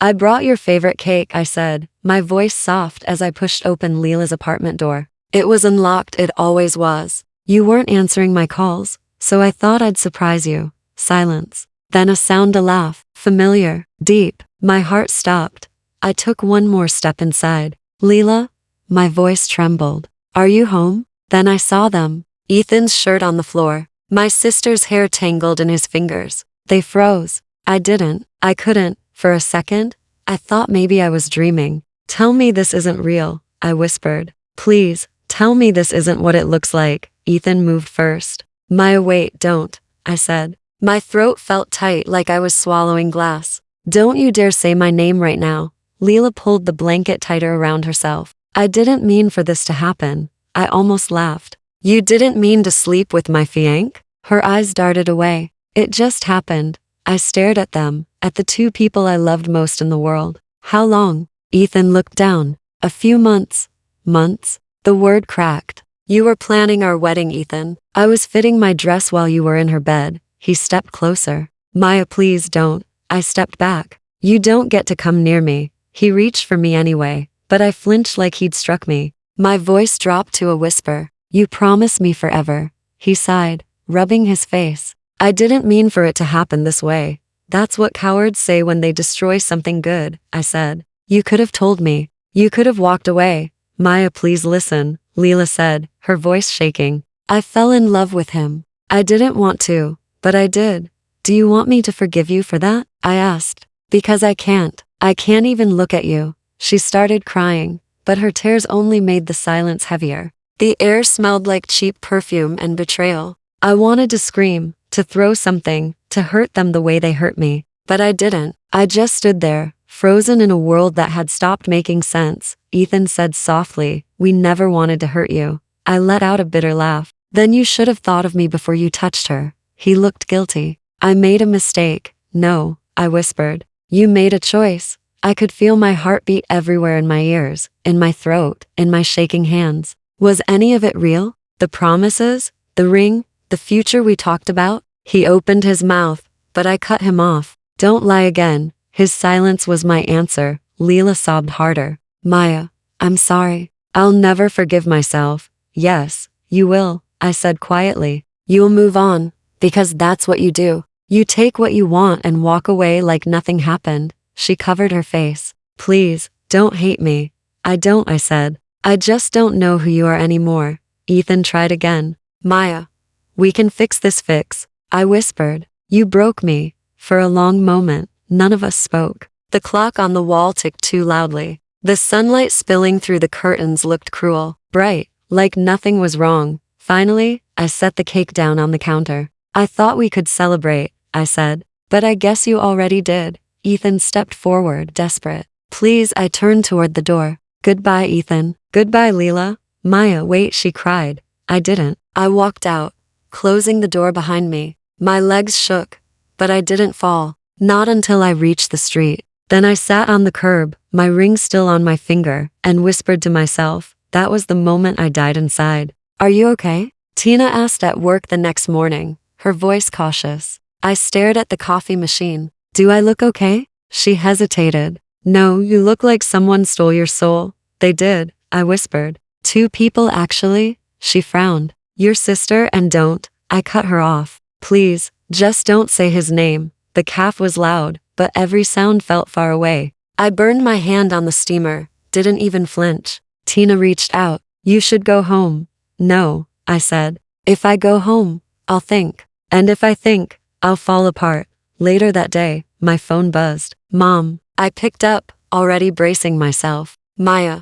I brought your favorite cake, I said, my voice soft as I pushed open Leela's apartment door. It was unlocked, it always was. You weren't answering my calls, so I thought I'd surprise you. Silence. Then a sound, a laugh, familiar, deep. My heart stopped. I took one more step inside. Leela? My voice trembled. Are you home? Then I saw them. Ethan's shirt on the floor. My sister's hair tangled in his fingers. They froze. I couldn't. For a second, I thought maybe I was dreaming. Tell me this isn't real, I whispered. Please, tell me this isn't what it looks like. Ethan moved first. Maya, wait, don't, I said. My throat felt tight like I was swallowing glass. Don't you dare say my name right now. Leela pulled the blanket tighter around herself. I didn't mean for this to happen. I almost laughed. You didn't mean to sleep with my fiancé? Her eyes darted away. It just happened. I stared at them, at the two people I loved most in the world. How long? Ethan looked down. A few months. Months? The word cracked. You were planning our wedding, Ethan. I was fitting my dress while you were in her bed. He stepped closer. Maya, please don't. I stepped back. You don't get to come near me. He reached for me anyway, but I flinched like he'd struck me. My voice dropped to a whisper. You promise me forever. He sighed, rubbing his face. I didn't mean for it to happen this way. That's what cowards say when they destroy something good, I said. You could have told me. You could have walked away. Maya, please listen, Leela said, her voice shaking. I fell in love with him. I didn't want to, but I did. Do you want me to forgive you for that? I asked. Because I can't. I can't even look at you. She started crying, but her tears only made the silence heavier. The air smelled like cheap perfume and betrayal. I wanted to scream, to throw something, to hurt them the way they hurt me. But I didn't. I just stood there, frozen in a world that had stopped making sense. Ethan said softly, we never wanted to hurt you. I let out a bitter laugh. Then you should have thought of me before you touched her. He looked guilty. I made a mistake. No, I whispered. You made a choice. I could feel my heartbeat everywhere in my ears, in my throat, in my shaking hands. Was any of it real? The promises? The ring? The future we talked about? He opened his mouth, but I cut him off. Don't lie again. His silence was my answer. Leela sobbed harder. Maya, I'm sorry. I'll never forgive myself. Yes, you will, I said quietly. You'll move on, because that's what you do. You take what you want and walk away like nothing happened. She covered her face. Please, don't hate me. I don't, I said. I just don't know who you are anymore. Ethan tried again. Maya, we can fix this. I whispered. You broke me. For a long moment, none of us spoke. The clock on the wall ticked too loudly. The sunlight spilling through the curtains looked cruel, bright, like nothing was wrong. Finally, I set the cake down on the counter. I thought we could celebrate, I said. But I guess you already did. Ethan stepped forward, desperate. Please, I turned toward the door. Goodbye, Ethan. Goodbye, Leela. Maya, wait, she cried. I didn't. I walked out, closing the door behind me. My legs shook, but I didn't fall. Not until I reached the street. Then I sat on the curb, my ring still on my finger, and whispered to myself. That was the moment I died inside. Are you okay? Tina asked at work the next morning, her voice cautious. I stared at the coffee machine. Do I look okay? She hesitated. No, you look like someone stole your soul. They did, I whispered. Two people actually? She frowned. Your sister and don't. I cut her off. Please, just don't say his name. The calf was loud, but every sound felt far away. I burned my hand on the steamer, didn't even flinch. Tina reached out. You should go home. No, I said. If I go home, I'll think. And if I think, I'll fall apart. Later that day, my phone buzzed. Mom. I picked up, already bracing myself. Maya.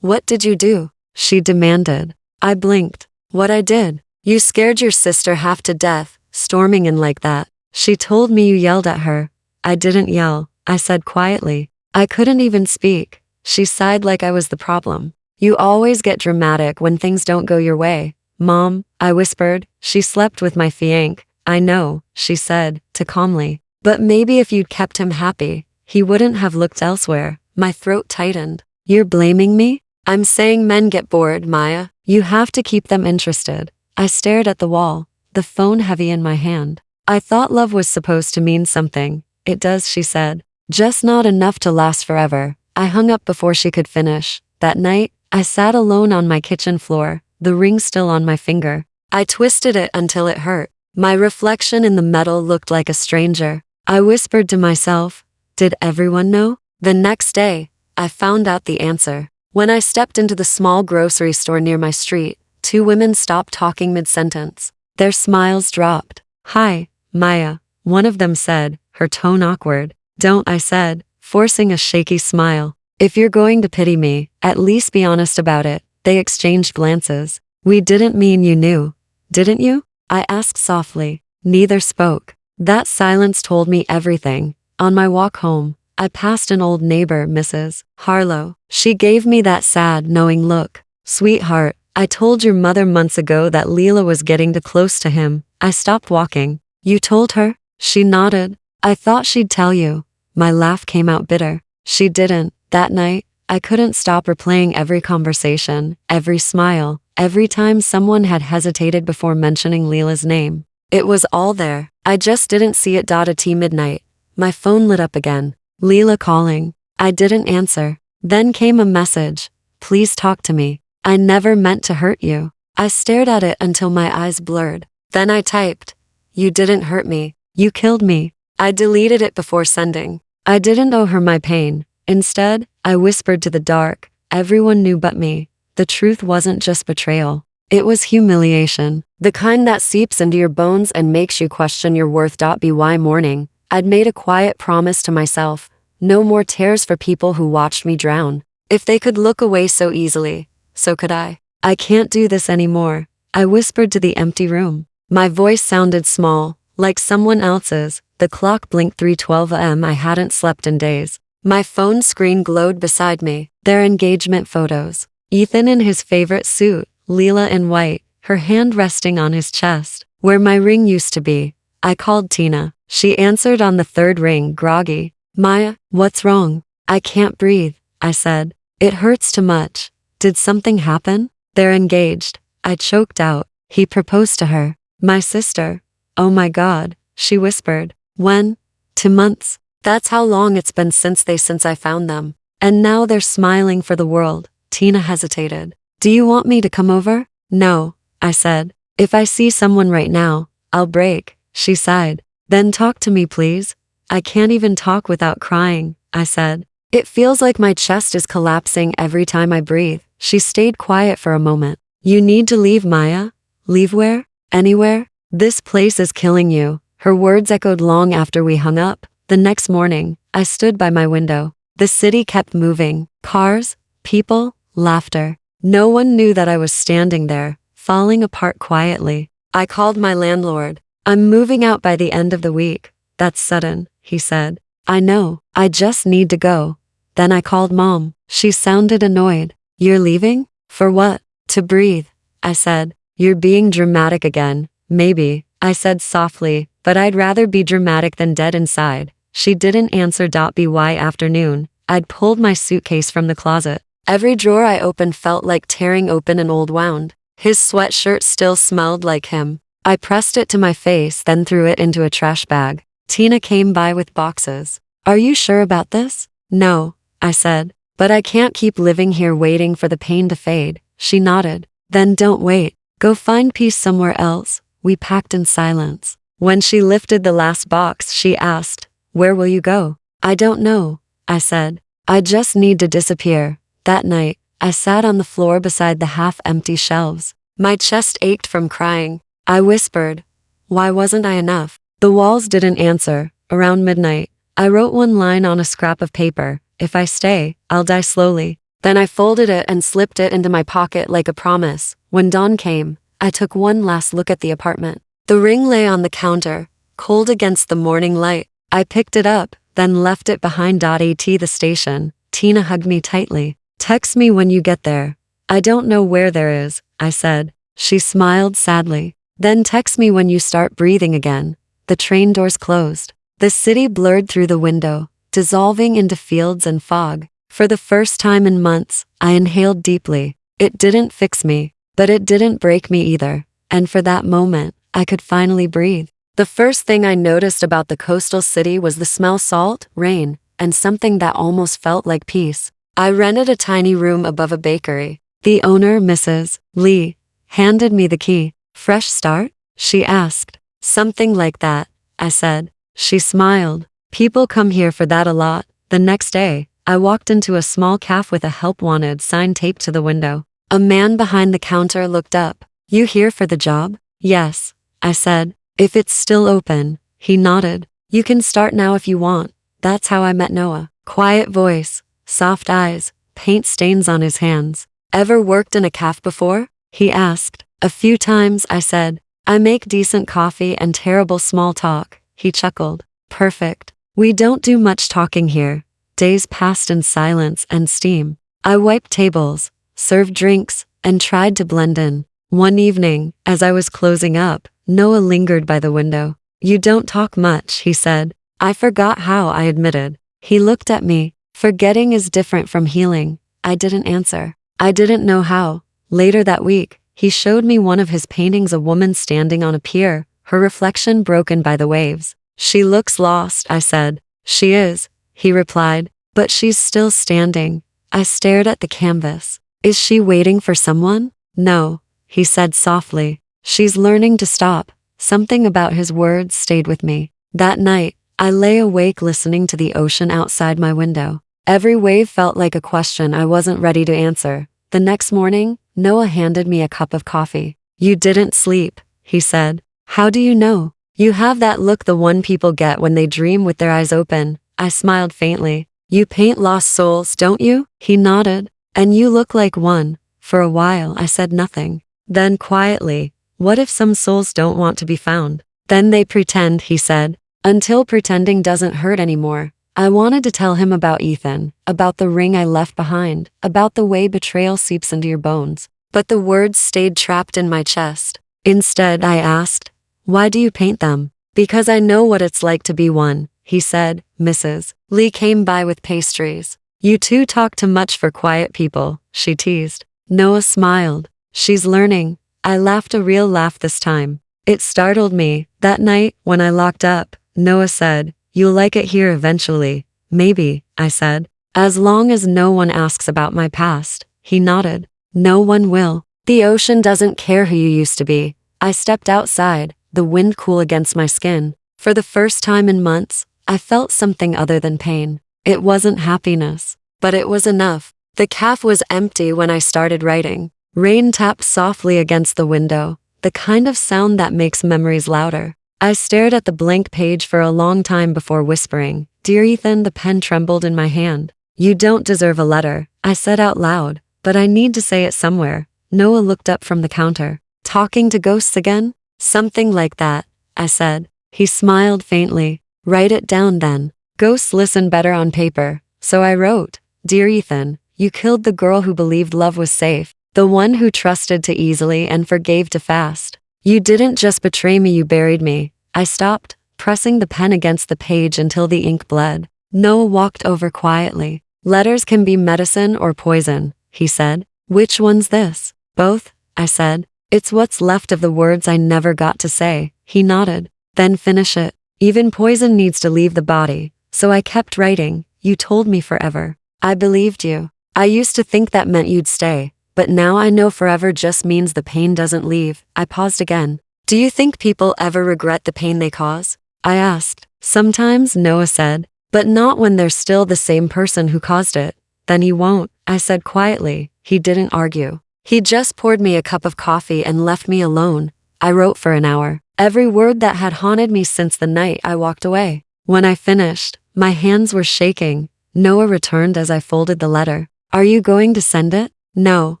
What did you do? She demanded. I blinked. What I did? You scared your sister half to death, storming in like that. She told me you yelled at her. I didn't yell, I said quietly. I couldn't even speak. She sighed like I was the problem. You always get dramatic when things don't go your way. Mom, I whispered. She slept with my fiancé. I know, she said, too calmly. But maybe if you'd kept him happy, he wouldn't have looked elsewhere. My throat tightened. You're blaming me? I'm saying men get bored, Maya. You have to keep them interested. I stared at the wall, the phone heavy in my hand. I thought love was supposed to mean something. It does, she said. just not enough to last forever. I hung up before she could finish. That night, I sat alone on my kitchen floor, the ring still on my finger. I twisted it until it hurt. My reflection in the metal looked like a stranger. I whispered to myself, did everyone know? The next day, I found out the answer. When I stepped into the small grocery store near my street, two women stopped talking mid-sentence. Their smiles dropped. Hi, Maya, one of them said, her tone awkward. Don't, I said, forcing a shaky smile. If you're going to pity me, at least be honest about it. They exchanged glances. We didn't mean you knew, didn't you? I asked softly. Neither spoke. That silence told me everything. On my walk home, I passed an old neighbor, Mrs. Harlow. She gave me that sad, knowing look. Sweetheart, I told your mother months ago that Leela was getting too close to him. I stopped walking. You told her? She nodded. I thought she'd tell you. My laugh came out bitter. She didn't. That night, I couldn't stop replaying every conversation, every smile, every time someone had hesitated before mentioning Leela's name. It was all there. I just didn't see it. At midnight, my phone lit up again. Leela calling. I didn't answer. Then came a message. Please talk to me. I never meant to hurt you. I stared at it until my eyes blurred. Then I typed. You didn't hurt me. You killed me. I deleted it before sending. I didn't owe her my pain. Instead, I whispered to the dark. Everyone knew but me. The truth wasn't just betrayal. It was humiliation. The kind that seeps into your bones and makes you question your worth. By morning, I'd made a quiet promise to myself. No more tears for people who watched me drown. If they could look away so easily, so could I. I can't do this anymore. I whispered to the empty room. My voice sounded small, like someone else's. The clock blinked 3:12 a.m. I hadn't slept in days. My phone screen glowed beside me. Their engagement photos. Ethan in his favorite suit, Leela in white, her hand resting on his chest, where my ring used to be. I called Tina. She answered on the third ring, groggy. Maya, what's wrong? I can't breathe, I said. It hurts too much. Did something happen? They're engaged. I choked out. He proposed to her. My sister. Oh my God, she whispered. When? 2 months. That's how long it's been since I found them. And now they're smiling for the world. Tina hesitated. Do you want me to come over? No, I said. If I see someone right now, I'll break. She sighed. Then talk to me, please. I can't even talk without crying, I said. It feels like my chest is collapsing every time I breathe. She stayed quiet for a moment. You need to leave, Maya. Leave where? Anywhere? This place is killing you. Her words echoed long after we hung up. The next morning, I stood by my window. The city kept moving. Cars, people, laughter. No one knew that I was standing there, falling apart quietly. I called my landlord. I'm moving out by the end of the week. That's sudden, he said. I know, I just need to go. Then I called Mom. She sounded annoyed. You're leaving? For what? To breathe, I said. You're being dramatic again. Maybe, I said softly, but I'd rather be dramatic than dead inside. She didn't answer. By afternoon, I'd pulled my suitcase from the closet. Every drawer I opened felt like tearing open an old wound. His sweatshirt still smelled like him. I pressed it to my face, then threw it into a trash bag. Tina came by with boxes. Are you sure about this? No, I said. But I can't keep living here waiting for the pain to fade. She nodded. Then don't wait. Go find peace somewhere else. We packed in silence. When she lifted the last box, she asked, where will you go? I don't know, I said. I just need to disappear. That night, I sat on the floor beside the half-empty shelves. My chest ached from crying. I whispered, why wasn't I enough? The walls didn't answer. Around midnight, I wrote one line on a scrap of paper. If I stay, I'll die slowly. Then I folded it and slipped it into my pocket like a promise. When dawn came, I took one last look at the apartment. The ring lay on the counter, cold against the morning light. I picked it up, then left it behind. At the station, Tina hugged me tightly. Text me when you get there. I don't know where there is, I said. She smiled sadly. Then text me when you start breathing again. The train doors closed. The city blurred through the window, dissolving into fields and fog. For the first time in months, I inhaled deeply. It didn't fix me, but it didn't break me either. And for that moment, I could finally breathe. The first thing I noticed about the coastal city was the smell: salt, rain, and something that almost felt like peace. I rented a tiny room above a bakery. The owner, Mrs. Lee, handed me the key. Fresh start? She asked. Something like that, I said. She smiled. People come here for that a lot. The next day, I walked into a small cafe with a help wanted sign taped to the window. A man behind the counter looked up. You here for the job? Yes, I said. If it's still open. He nodded. You can start now if you want. That's how I met Noah. Quiet voice, soft eyes, paint stains on his hands. Ever worked in a cafe before? He asked. A few times, I said. I make decent coffee and terrible small talk. He chuckled. Perfect. We don't do much talking here. Days passed in silence and steam. I wiped tables, served drinks, and tried to blend in. One evening, as I was closing up, Noah lingered by the window. You don't talk much, he said. I forgot how, I admitted. He looked at me. Forgetting is different from healing. I didn't answer. I didn't know how. Later that week, he showed me one of his paintings, a woman standing on a pier, her reflection broken by the waves. She looks lost, I said. She is, he replied, but she's still standing. I stared at the canvas. Is she waiting for someone? No, he said softly. She's learning to stop. Something about his words stayed with me. That night, I lay awake listening to the ocean outside my window. Every wave felt like a question I wasn't ready to answer. The next morning, Noah handed me a cup of coffee. You didn't sleep, he said. How do you know? You have that look, the one people get when they dream with their eyes open. I smiled faintly. You paint lost souls, don't you? He nodded. And you look like one. For a while, I said nothing. Then quietly, what if some souls don't want to be found? Then they pretend, he said. Until pretending doesn't hurt anymore. I wanted to tell him about Ethan, about the ring I left behind, about the way betrayal seeps into your bones. But the words stayed trapped in my chest. Instead, I asked, why do you paint them? Because I know what it's like to be one, he said. Mrs. Lee came by with pastries. You two talk too much for quiet people, she teased. Noah smiled. She's learning. I laughed, a real laugh this time. It startled me. That night, when I locked up, Noah said, you'll like it here eventually. Maybe, I said. As long as no one asks about my past. He nodded. No one will. The ocean doesn't care who you used to be. I stepped outside, the wind cool against my skin. For the first time in months, I felt something other than pain. It wasn't happiness, but it was enough. The cafe was empty when I started writing. Rain tapped softly against the window, the kind of sound that makes memories louder. I stared at the blank page for a long time before whispering, Dear Ethan. The pen trembled in my hand. You don't deserve a letter, I said out loud, but I need to say it somewhere. Noah looked up from the counter. Talking to ghosts again? Something like that, I said. He smiled faintly. Write it down then. Ghosts listen better on paper. So I wrote, Dear Ethan, you killed the girl who believed love was safe, the one who trusted too easily and forgave too fast. You didn't just betray me, you buried me. I stopped, pressing the pen against the page until the ink bled. Noah walked over quietly. Letters can be medicine or poison, he said. Which one's this? Both, I said. It's what's left of the words I never got to say. He nodded. Then finish it. Even poison needs to leave the body. So I kept writing. You told me forever. I believed you. I used to think that meant you'd stay. But now I know forever just means the pain doesn't leave. I paused again. Do you think people ever regret the pain they cause? I asked. Sometimes, Noah said. But not when they're still the same person who caused it. Then he won't, I said quietly. He didn't argue. He just poured me a cup of coffee and left me alone. I wrote for an hour. Every word that had haunted me since the night I walked away. When I finished, my hands were shaking. Noah returned as I folded the letter. Are you going to send it? No,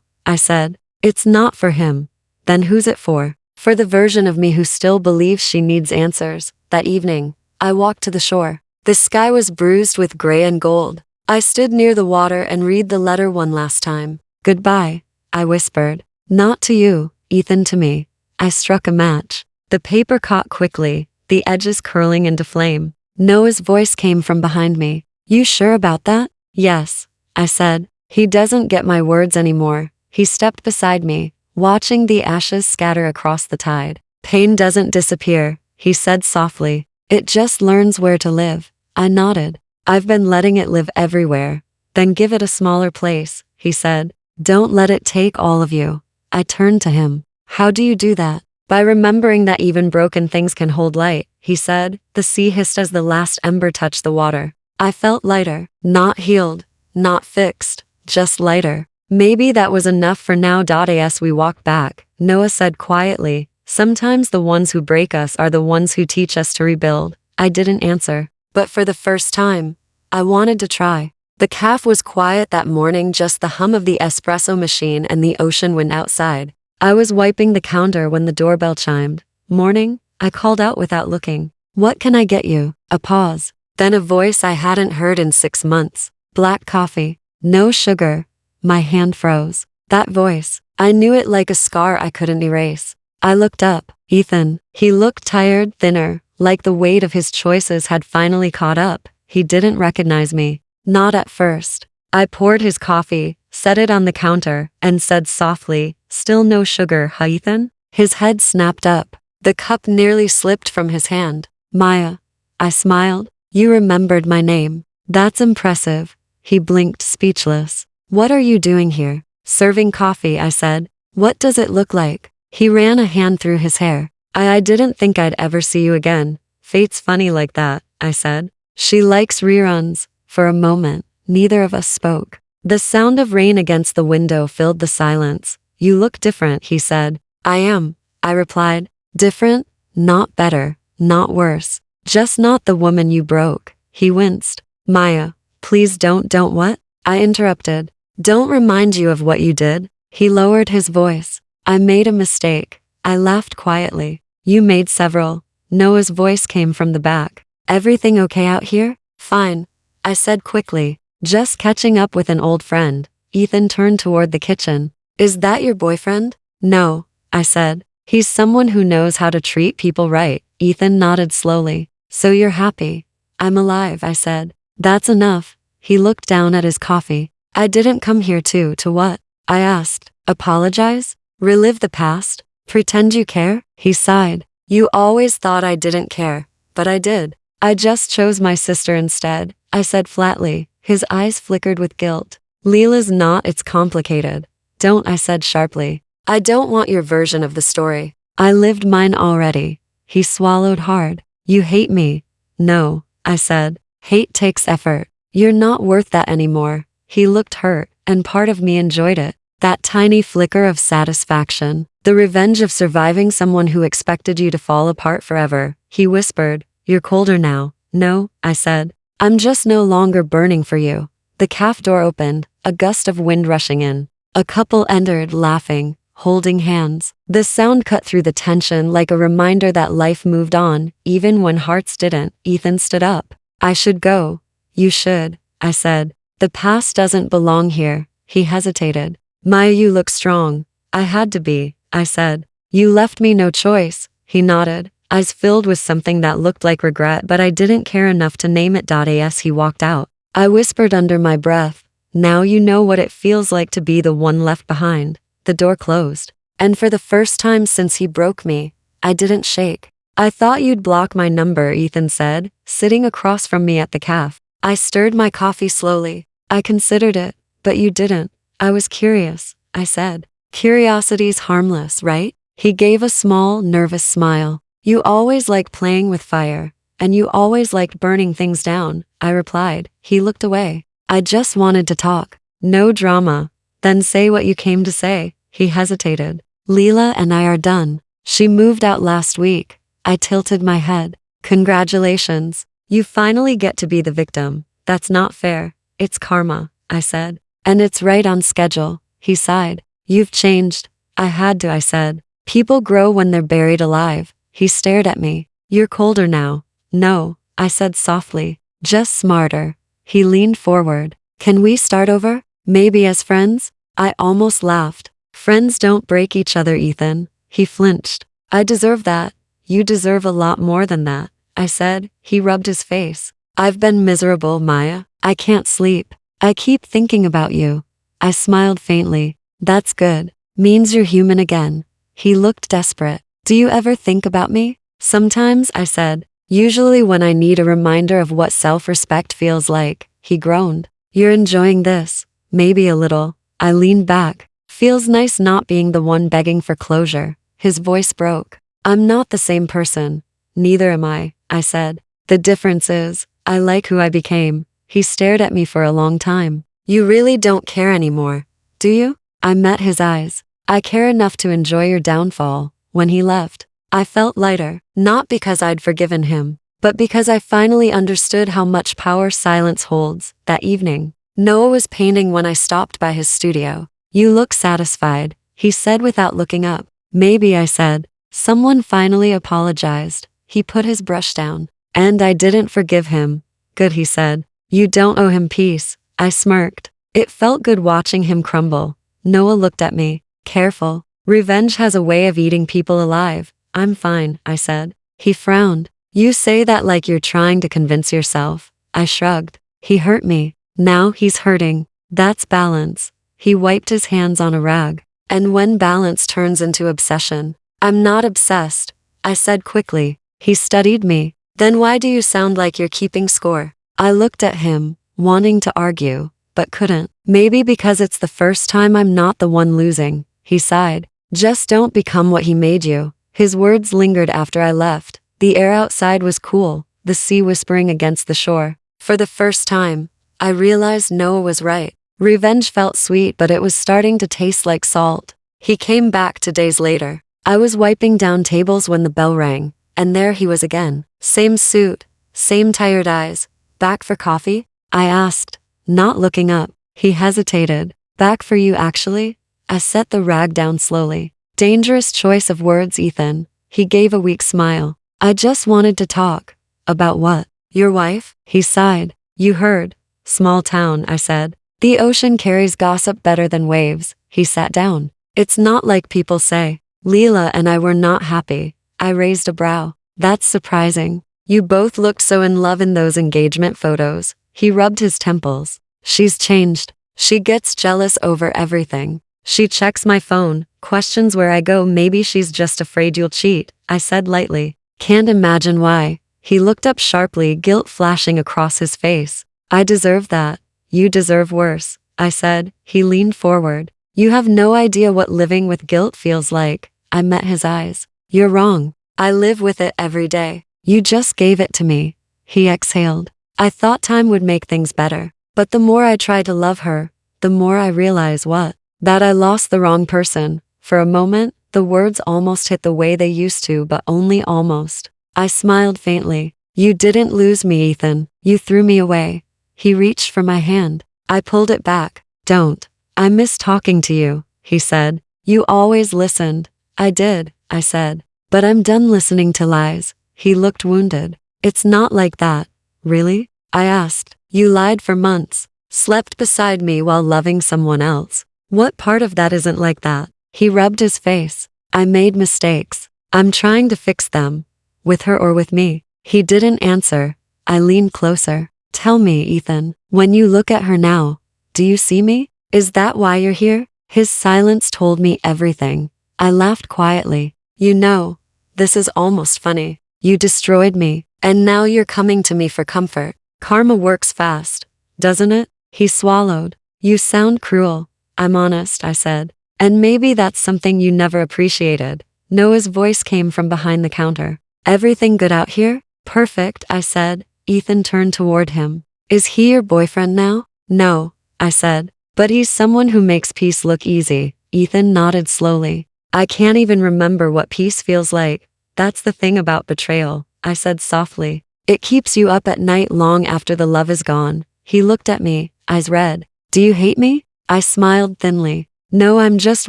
I said. It's not for him. Then who's it for? For the version of me who still believes she needs answers. That evening, I walked to the shore. The sky was bruised with gray and gold. I stood near the water and read the letter one last time. Goodbye, I whispered. Not to you, Ethan, to me. I struck a match. The paper caught quickly, the edges curling into flame. Noah's voice came from behind me. You sure about that? Yes, I said. He doesn't get my words anymore. He stepped beside me, watching the ashes scatter across the tide. Pain doesn't disappear, he said softly. It just learns where to live. I nodded. I've been letting it live everywhere. Then give it a smaller place, he said. Don't let it take all of you. I turned to him. How do you do that? By remembering that even broken things can hold light, he said. The sea hissed as the last ember touched the water. I felt lighter, not healed, not fixed, just lighter. Maybe that was enough for now. As we walked back, Noah said quietly, sometimes the ones who break us are the ones who teach us to rebuild. I didn't answer, but for the first time, I wanted to try. The cafe was quiet that morning, just the hum of the espresso machine and the ocean wind outside. I was wiping the counter when the doorbell chimed. Morning, I called out without looking. What can I get you? A pause. Then a voice I hadn't heard in 6 months. Black coffee. No sugar. My hand froze. That voice. I knew it like a scar I couldn't erase. I looked up. Ethan. He looked tired, thinner, like the weight of his choices had finally caught up. He didn't recognize me. Not at first. I poured his coffee, set it on the counter, and said softly, still no sugar, huh, Ethan? His head snapped up. The cup nearly slipped from his hand. Maya. I smiled. You remembered my name. That's impressive. He blinked, speechless. What are you doing here? Serving coffee, I said. What does it look like? He ran a hand through his hair. I didn't think I'd ever see you again. Fate's funny like that, I said. She likes reruns. For a moment, neither of us spoke. The sound of rain against the window filled the silence. You look different, he said. I am, I replied. Different? Not better, not worse. Just not the woman you broke. He winced. Maya, please don't what? I interrupted. Don't remind you of what you did. He lowered his voice. I made a mistake. I laughed quietly. You made several. Noah's voice came from the back. Everything okay out here? Fine, I said quickly. Just catching up with an old friend. Ethan turned toward the kitchen. Is that your boyfriend? No, I said. He's someone who knows how to treat people right. Ethan nodded slowly. So you're happy? I'm alive, I said. That's enough. He looked down at his coffee. I didn't come here to what? I asked. Apologize? Relive the past? Pretend you care? He sighed. You always thought I didn't care, but I did. I just chose my sister instead, I said flatly. His eyes flickered with guilt. Leela's not, it's complicated. Don't, I said sharply. I don't want your version of the story. I lived mine already. He swallowed hard. You hate me. No, I said. Hate takes effort. You're not worth that anymore. He looked hurt, and part of me enjoyed it. That tiny flicker of satisfaction. The revenge of surviving someone who expected you to fall apart forever. He whispered. You're colder now. No, I said. I'm just no longer burning for you. The cafe door opened, a gust of wind rushing in. A couple entered, laughing, holding hands. The sound cut through the tension like a reminder that life moved on, even when hearts didn't. Ethan stood up. I should go. You should, I said. The past doesn't belong here. He hesitated. Maya, you look strong. I had to be, I said. You left me no choice. He nodded, eyes filled with something that looked like regret, but I didn't care enough to name it. As he walked out, I whispered under my breath, now you know what it feels like to be the one left behind. The door closed, and for the first time since he broke me, I didn't shake. I thought you'd block my number, Ethan said, sitting across from me at the cafe. I stirred my coffee slowly. I considered it, but you didn't. I was curious, I said. Curiosity's harmless, right? He gave a small, nervous smile. You always liked playing with fire, and you always liked burning things down, I replied. He looked away. I just wanted to talk. No drama. Then say what you came to say. He hesitated. Leela and I are done. She moved out last week. I tilted my head. Congratulations. You finally get to be the victim. That's not fair. It's karma, I said. And it's right on schedule. He sighed. You've changed. I had to, I said. People grow when they're buried alive. He stared at me. You're colder now. No, I said softly. Just smarter. He leaned forward. Can we start over? Maybe as friends? I almost laughed. Friends don't break each other, Ethan. He flinched. I deserve that. You deserve a lot more than that, I said. He rubbed his face. I've been miserable, Maya. I can't sleep. I keep thinking about you. I smiled faintly. That's good. Means you're human again. He looked desperate. Do you ever think about me? Sometimes, I said. Usually when I need a reminder of what self-respect feels like, he groaned. You're enjoying this. Maybe a little. I leaned back. Feels nice not being the one begging for closure. His voice broke. I'm not the same person. Neither am I said. The difference is, I like who I became. He stared at me for a long time. You really don't care anymore, do you? I met his eyes. I care enough to enjoy your downfall. When he left, I felt lighter, not because I'd forgiven him, but because I finally understood how much power silence holds. That evening, Noah was painting when I stopped by his studio. You look satisfied, he said without looking up. Maybe, I said. Someone finally apologized. He put his brush down. And I didn't forgive him. Good, he said. You don't owe him peace. I smirked. It felt good watching him crumble. Noah looked at me. Careful. Revenge has a way of eating people alive. I'm fine, I said. He frowned. You say that like you're trying to convince yourself. I shrugged. He hurt me. Now he's hurting. That's balance. He wiped his hands on a rag. And when balance turns into obsession, I'm not obsessed, I said quickly. He studied me. Then why do you sound like you're keeping score? I looked at him, wanting to argue, but couldn't. Maybe because it's the first time I'm not the one losing. He sighed. Just don't become what he made you. His words lingered after I left. The air outside was cool, the sea whispering against the shore. For the first time, I realized Noah was right. Revenge felt sweet, but it was starting to taste like salt. He came back 2 days later. I was wiping down tables when the bell rang, and there he was again. Same suit, same tired eyes. Back for coffee? I asked, not looking up. He hesitated. Back for you actually? I set the rag down slowly. Dangerous choice of words, Ethan. He gave a weak smile. I just wanted to talk. About what? Your wife? He sighed. You heard. Small town, I said. The ocean carries gossip better than waves. He sat down. It's not like people say. Leela and I were not happy. I raised a brow. That's surprising. You both looked so in love in those engagement photos. He rubbed his temples. She's changed. She gets jealous over everything. She checks my phone, questions where I go. Maybe she's just afraid you'll cheat, I said lightly. Can't imagine why. He looked up sharply, guilt flashing across his face. I deserve that. You deserve worse, I said. He leaned forward. You have no idea what living with guilt feels like. I met his eyes. You're wrong. I live with it every day. You just gave it to me. He exhaled. I thought time would make things better. But the more I try to love her, the more I realize what? That I lost the wrong person. For a moment, the words almost hit the way they used to, but only almost. I smiled faintly. You didn't lose me, Ethan. You threw me away. He reached for my hand. I pulled it back. Don't. I miss talking to you, he said. You always listened. I did, I said. But I'm done listening to lies. He looked wounded. It's not like that. Really? I asked. You lied for months. Slept beside me while loving someone else. What part of that isn't like that? He rubbed his face. I made mistakes. I'm trying to fix them. With her or with me. He didn't answer. I leaned closer. Tell me, Ethan, when you look at her now, do you see me? Is that why you're here? His silence told me everything. I laughed quietly. You know, this is almost funny. You destroyed me, and now you're coming to me for comfort. Karma works fast, doesn't it? He swallowed. You sound cruel. I'm honest, I said. And maybe that's something you never appreciated. Noah's voice came from behind the counter. Everything good out here? Perfect, I said. Ethan turned toward him. Is he your boyfriend now? No, I said. But he's someone who makes peace look easy. Ethan nodded slowly. I can't even remember what peace feels like. That's the thing about betrayal, I said softly. It keeps you up at night long after the love is gone. He looked at me, eyes red. Do you hate me? I smiled thinly. No, I'm just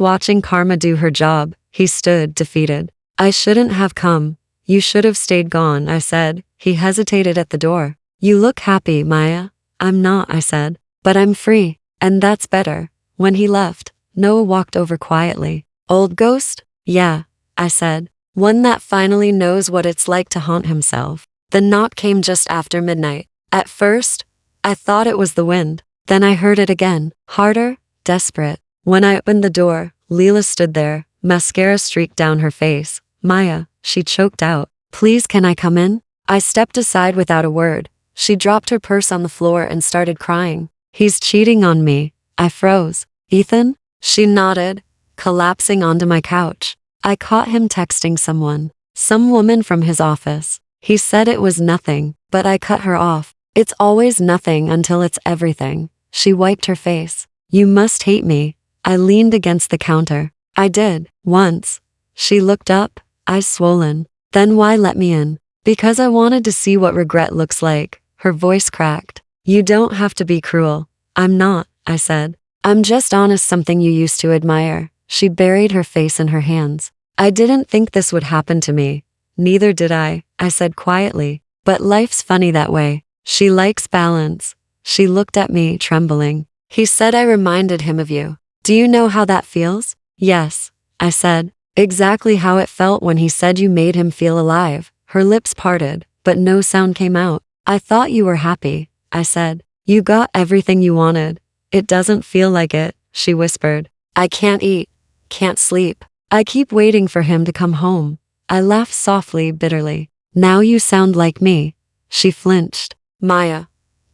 watching karma do her job. He stood, defeated. I shouldn't have come. You should have stayed gone, I said. He hesitated at the door. You look happy, Maya. I'm not, I said. But I'm free. And that's better. When he left, Noah walked over quietly. Old ghost? Yeah, I said. One that finally knows what it's like to haunt himself. The knock came just after midnight. At first, I thought it was the wind. Then I heard it again, harder, desperate. When I opened the door, Leela stood there, mascara streaked down her face. Maya, she choked out. Please, can I come in? I stepped aside without a word. She dropped her purse on the floor and started crying. He's cheating on me. I froze. Ethan? She nodded, collapsing onto my couch. I caught him texting someone. Some woman from his office. He said it was nothing, but I cut her off. It's always nothing until it's everything. She wiped her face. You must hate me. I leaned against the counter. I did, once. She looked up, eyes swollen. Then why let me in? Because I wanted to see what regret looks like. Her voice cracked. You don't have to be cruel. I'm not, I said. I'm just honest, something you used to admire. She buried her face in her hands. I didn't think this would happen to me. Neither did I said quietly. But life's funny that way. She likes balance. She looked at me, trembling. He said I reminded him of you. Do you know how that feels? Yes, I said. Exactly how it felt when he said you made him feel alive. Her lips parted, but no sound came out. I thought you were happy, I said. You got everything you wanted. It doesn't feel like it, she whispered. I can't eat, can't sleep. I keep waiting for him to come home. I laughed softly, bitterly. Now you sound like me. She flinched. Maya,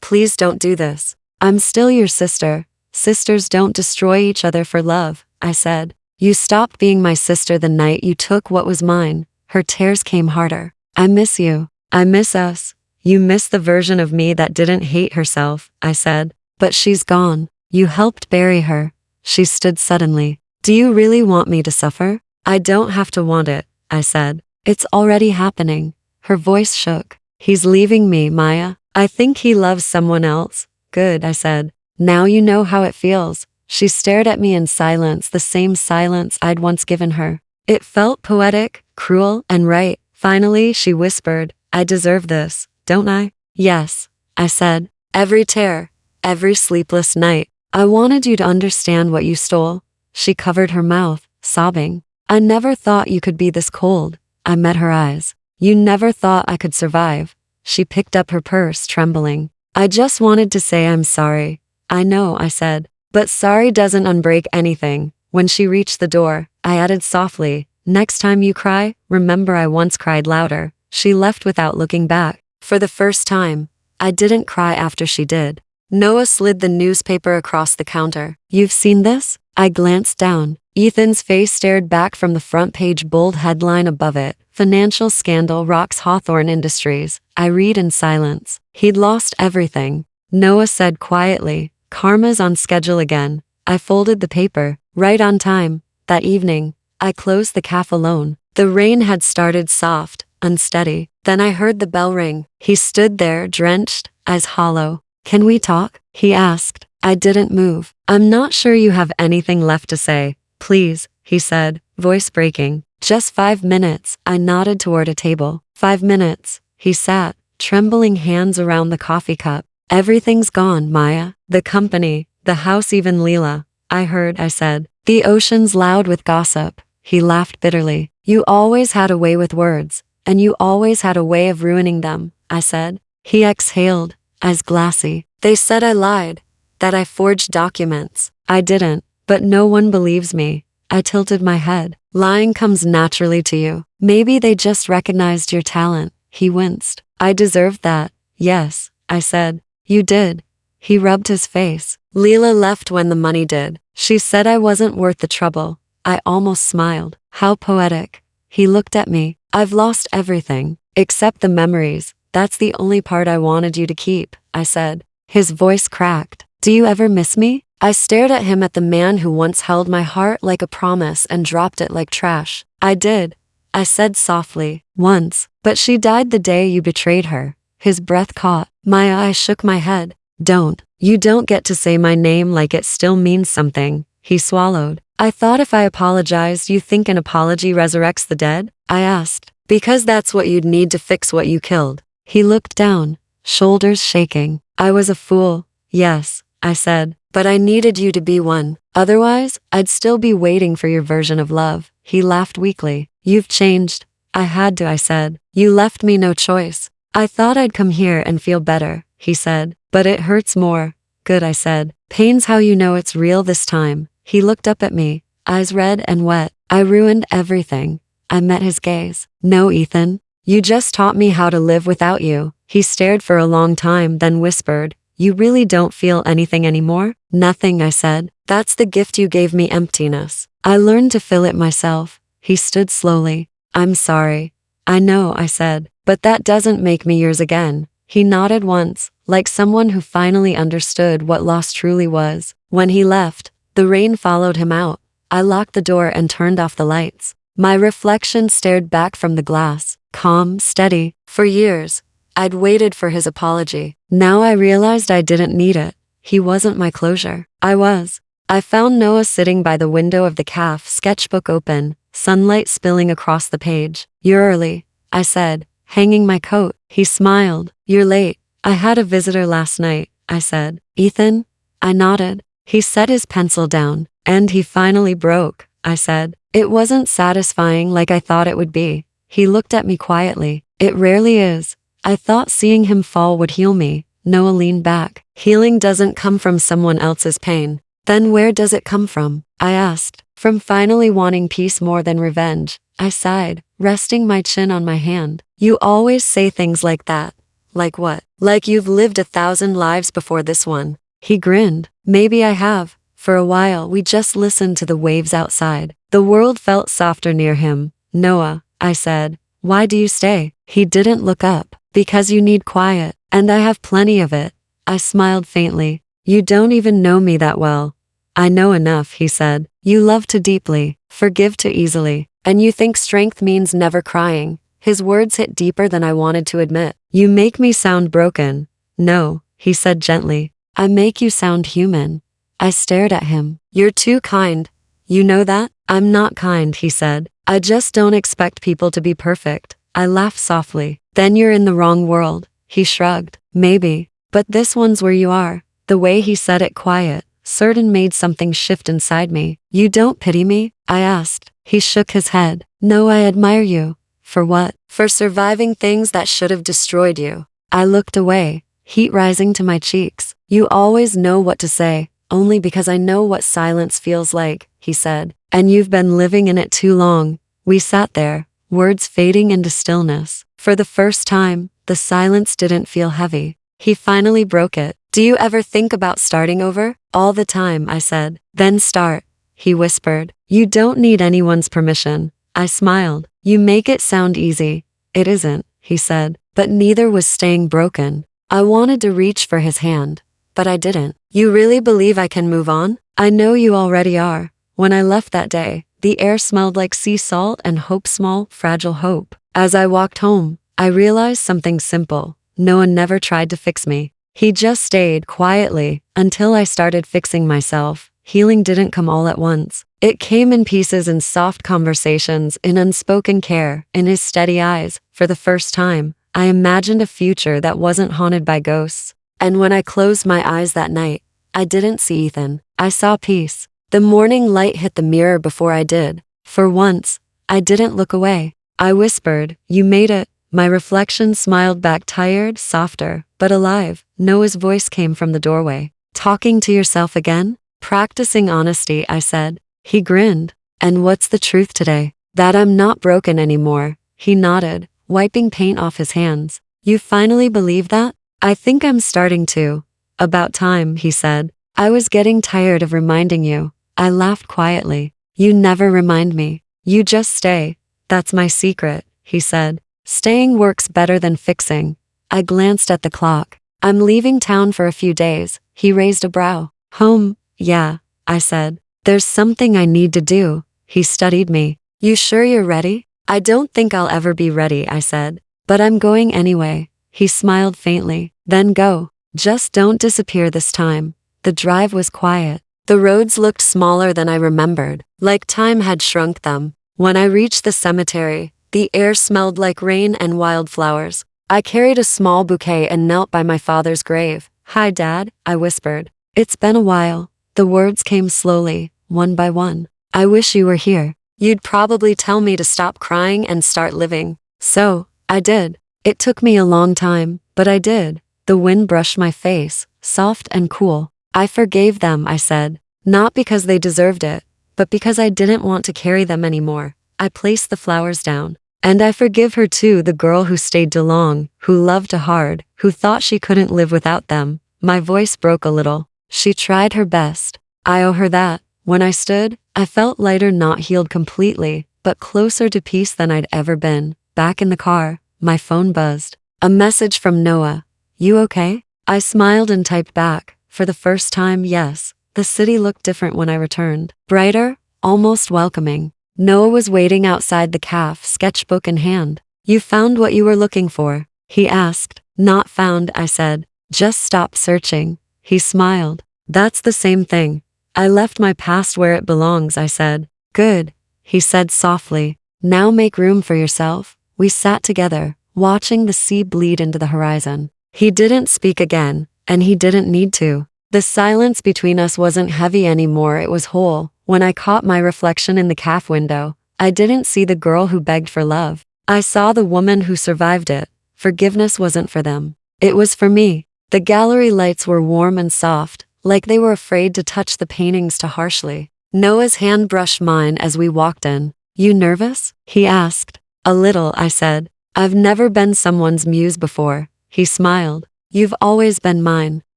please don't do this. I'm still your sister. Sisters don't destroy each other for love, I said. You stopped being my sister the night you took what was mine. Her tears came harder. I miss you. I miss us. You miss the version of me that didn't hate herself, I said. But she's gone. You helped bury her. She stood suddenly. Do you really want me to suffer? I don't have to want it, I said. It's already happening. Her voice shook. He's leaving me, Maya. I think he loves someone else. Good, I said. Now you know how it feels. She stared at me in silence, the same silence I'd once given her. It felt poetic, cruel, and right. Finally, she whispered, I deserve this, don't I? Yes, I said. Every tear, every sleepless night. I wanted you to understand what you stole. She covered her mouth, sobbing. I never thought you could be this cold. I met her eyes. You never thought I could survive. She picked up her purse, trembling. I just wanted to say I'm sorry. I know, I said. But sorry doesn't unbreak anything. When she reached the door, I added softly, next time you cry, remember I once cried louder. She left without looking back. For the first time, I didn't cry after she did. Noah slid the newspaper across the counter. You've seen this? I glanced down. Ethan's face stared back from the front page bold headline above it. Financial scandal rocks Hawthorne Industries. I read in silence. He'd lost everything. Noah said quietly, Karma's on schedule again. I folded the paper, right on time. That evening, I closed the cafe alone. The rain had started soft, unsteady. Then I heard the bell ring. He stood there, drenched, eyes hollow. Can we talk? He asked. I didn't move. I'm not sure you have anything left to say. Please, he said, voice breaking. Just 5 minutes. I nodded toward a table. 5 minutes. He sat, trembling hands around the coffee cup. Everything's gone, Maya. The company, the house, even Leela. I heard, I said. The ocean's loud with gossip. He laughed bitterly. You always had a way with words, and you always had a way of ruining them, I said. He exhaled, eyes glassy. They said I lied, that I forged documents. I didn't, but no one believes me. I tilted my head. Lying comes naturally to you. Maybe they just recognized your talent. He winced. I deserved that. Yes, I said. You did. He rubbed his face. Leela left when the money did. She said I wasn't worth the trouble. I almost smiled. How poetic. He looked at me. I've lost everything, except the memories. That's the only part I wanted you to keep, I said. His voice cracked. Do you ever miss me? I stared at him, at the man who once held my heart like a promise and dropped it like trash. I did, I said softly. Once. But she died the day you betrayed her. His breath caught. I shook my head. Don't. You don't get to say my name like it still means something. He swallowed. I thought if I apologized, you think an apology resurrects the dead? I asked. Because that's what you'd need to fix what you killed. He looked down, shoulders shaking. I was a fool. Yes, I said. But I needed you to be one. Otherwise, I'd still be waiting for your version of love. He laughed weakly. You've changed. I had to, I said. You left me no choice. I thought I'd come here and feel better, he said. But it hurts more. Good, I said. Pain's how you know it's real this time. He looked up at me, eyes red and wet. I ruined everything. I met his gaze. No, Ethan. You just taught me how to live without you. He stared for a long time, then whispered, you really don't feel anything anymore? Nothing, I said. That's the gift you gave me, emptiness. I learned to fill it myself. He stood slowly. I'm sorry. I know, I said, but that doesn't make me yours again. He nodded once, like someone who finally understood what loss truly was. When he left, the rain followed him out. I locked the door and turned off the lights. My reflection stared back from the glass, calm, steady. For years, I'd waited for his apology. Now I realized I didn't need it. He wasn't my closure. I was. I found Noah sitting by the window of the cafe, sketchbook open, sunlight spilling across the page. You're early, I said, hanging my coat. He smiled. You're late. I had a visitor last night, I said. Ethan? I nodded. He set his pencil down. And he finally broke, I said. It wasn't satisfying like I thought it would be. He looked at me quietly. It rarely is. I thought seeing him fall would heal me. Noah leaned back. Healing doesn't come from someone else's pain. Then where does it come from? I asked. From finally wanting peace more than revenge. I sighed, resting my chin on my hand. You always say things like that. Like what? Like you've lived 1,000 lives before this one. He grinned. Maybe I have. For a while we just listened to the waves outside. The world felt softer near him. Noah, I said, why do you stay? He didn't look up. Because you need quiet, and I have plenty of it. I smiled faintly. You don't even know me that well. I know enough, he said. You love too deeply, forgive too easily, and you think strength means never crying. His words hit deeper than I wanted to admit. You make me sound broken. No, he said gently. I make you sound human. I stared at him. You're too kind. You know that? I'm not kind, he said. I just don't expect people to be perfect. I laughed softly. Then you're in the wrong world. He shrugged. Maybe. But this one's where you are. The way he said it quiet, certain made something shift inside me. You don't pity me? I asked. He shook his head. No, I admire you. For what? For surviving things that should have destroyed you. I looked away, heat rising to my cheeks. You always know what to say, only because I know what silence feels like, he said. And you've been living in it too long. We sat there, words fading into stillness. For the first time, the silence didn't feel heavy. He finally broke it. Do you ever think about starting over? All the time, I said. Then start, he whispered. You don't need anyone's permission. I smiled. You make it sound easy. It isn't, he said. But neither was staying broken. I wanted to reach for his hand, but I didn't. You really believe I can move on? I know you already are. When I left that day, the air smelled like sea salt and hope, small, fragile hope. As I walked home, I realized something simple. Noah never tried to fix me. He just stayed quietly until I started fixing myself. Healing didn't come all at once. It came in pieces, in soft conversations, in unspoken care, in his steady eyes. For the first time, I imagined a future that wasn't haunted by ghosts. And when I closed my eyes that night, I didn't see Ethan. I saw peace. The morning light hit the mirror before I did. For once, I didn't look away. I whispered, you made it. My reflection smiled back, tired, softer, but alive. Noah's voice came from the doorway. Talking to yourself again? Practicing honesty, I said. He grinned. And what's the truth today? That I'm not broken anymore. He nodded, wiping paint off his hands. You finally believe that? I think I'm starting to. About time, he said. I was getting tired of reminding you. I laughed quietly. You never remind me. You just stay. That's my secret, he said. Staying works better than fixing. I glanced at the clock. I'm leaving town for a few days. He raised a brow. Home? Yeah, I said. There's something I need to do. He studied me. You sure you're ready? I don't think I'll ever be ready, I said. But I'm going anyway. He smiled faintly. Then go. Just don't disappear this time. The drive was quiet. The roads looked smaller than I remembered, like time had shrunk them. When I reached the cemetery, the air smelled like rain and wildflowers. I carried a small bouquet and knelt by my father's grave. Hi, Dad, I whispered. It's been a while. The words came slowly, one by one. I wish you were here. You'd probably tell me to stop crying and start living. So, I did. It took me a long time, but I did. The wind brushed my face, soft and cool. I forgave them, I said. Not because they deserved it, but because I didn't want to carry them anymore. I placed the flowers down. And I forgive her too, the girl who stayed too long, who loved too hard, who thought she couldn't live without them. My voice broke a little. She tried her best. I owe her that. When I stood, I felt lighter, not healed completely, but closer to peace than I'd ever been. Back in the car, my phone buzzed. A message from Noah. You okay? I smiled and typed back. For the first time, yes. The city looked different when I returned. Brighter, almost welcoming. Noah was waiting outside the cafe, sketchbook in hand. You found what you were looking for? He asked. Not found, I said. Just stopped searching. He smiled. That's the same thing. I left my past where it belongs, I said. Good, he said softly. Now make room for yourself. We sat together, watching the sea bleed into the horizon. He didn't speak again, and he didn't need to. The silence between us wasn't heavy anymore, it was whole. When I caught my reflection in the cafe window, I didn't see the girl who begged for love. I saw the woman who survived it. Forgiveness wasn't for them. It was for me. The gallery lights were warm and soft, like they were afraid to touch the paintings too harshly. Noah's hand brushed mine as we walked in. You nervous? He asked. A little, I said. I've never been someone's muse before. He smiled. You've always been mine.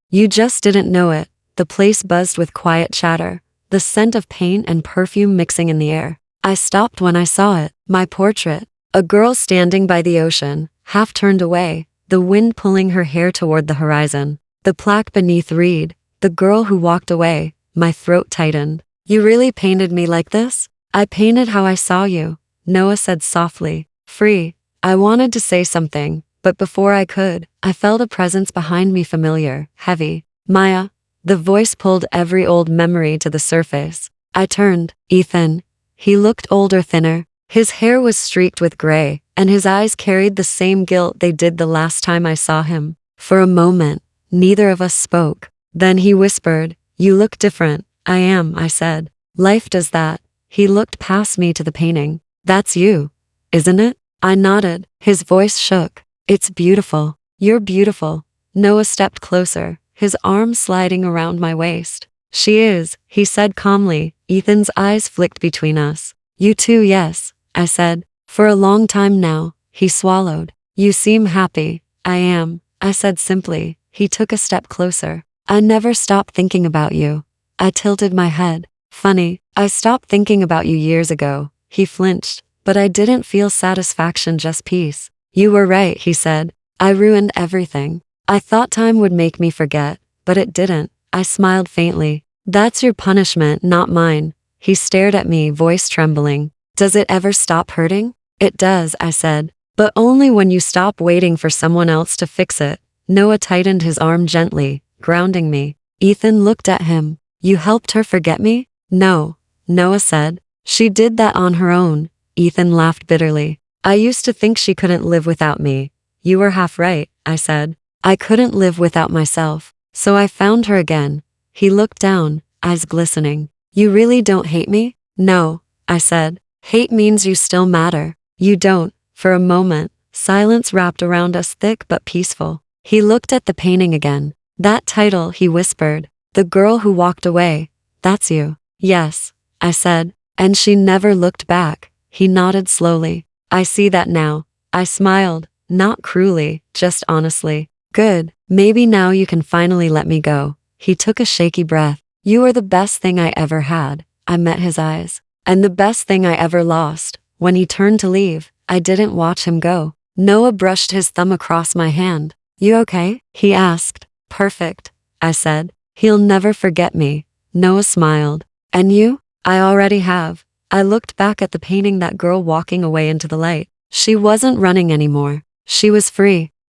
You just didn't know it. The place buzzed with quiet chatter, the scent of paint and perfume mixing in the air. I stopped when I saw it. My portrait. A girl standing by the ocean, half turned away, the wind pulling her hair toward the horizon. The plaque beneath read, The girl who walked away. My throat tightened. You really painted me like this? I painted how I saw you, Noah said softly. Free. I wanted to say something, but before I could, I felt a presence behind me, familiar, heavy. Maya. The voice pulled every old memory to the surface. I turned. Ethan. He looked older, thinner. His hair was streaked with gray, and his eyes carried the same guilt they did the last time I saw him. For a moment, neither of us spoke. Then he whispered, You look different. I am, I said. Life does that. He looked past me to the painting. That's you, isn't it? I nodded. His voice shook. It's beautiful. You're beautiful. Noah stepped closer, his arm sliding around my waist. She is, he said calmly. Ethan's eyes flicked between us. You too, yes, I said. For a long time now, he swallowed. You seem happy. I am, I said simply. He took a step closer. I never stopped thinking about you. I tilted my head. Funny, I stopped thinking about you years ago. He flinched, but I didn't feel satisfaction, just peace. You were right, he said. I ruined everything. I thought time would make me forget, but it didn't. I smiled faintly. That's your punishment, not mine. He stared at me, voice trembling. Does it ever stop hurting? It does, I said. But only when you stop waiting for someone else to fix it. Noah tightened his arm gently, grounding me. Ethan looked at him. You helped her forget me? No, Noah said. She did that on her own. Ethan laughed bitterly. I used to think she couldn't live without me. You were half right, I said. I couldn't live without myself. So I found her again. He looked down, eyes glistening. You really don't hate me? No, I said. Hate means you still matter. You don't. For a moment, silence wrapped around us, thick but peaceful. He looked at the painting again. That title, he whispered. The girl who walked away. That's you. Yes, I said. And she never looked back. He nodded slowly. I see that now. I smiled, not cruelly, just honestly. Good. Maybe now you can finally let me go. He took a shaky breath. You are the best thing I ever had. I met his eyes. And the best thing I ever lost. When he turned to leave, I didn't watch him go. Noah brushed his thumb across my hand. You okay? He asked. Perfect, I said. He'll never forget me. Noah smiled. And you? I already have. I looked back at the painting, that girl walking away into the light. She wasn't running anymore. She was free.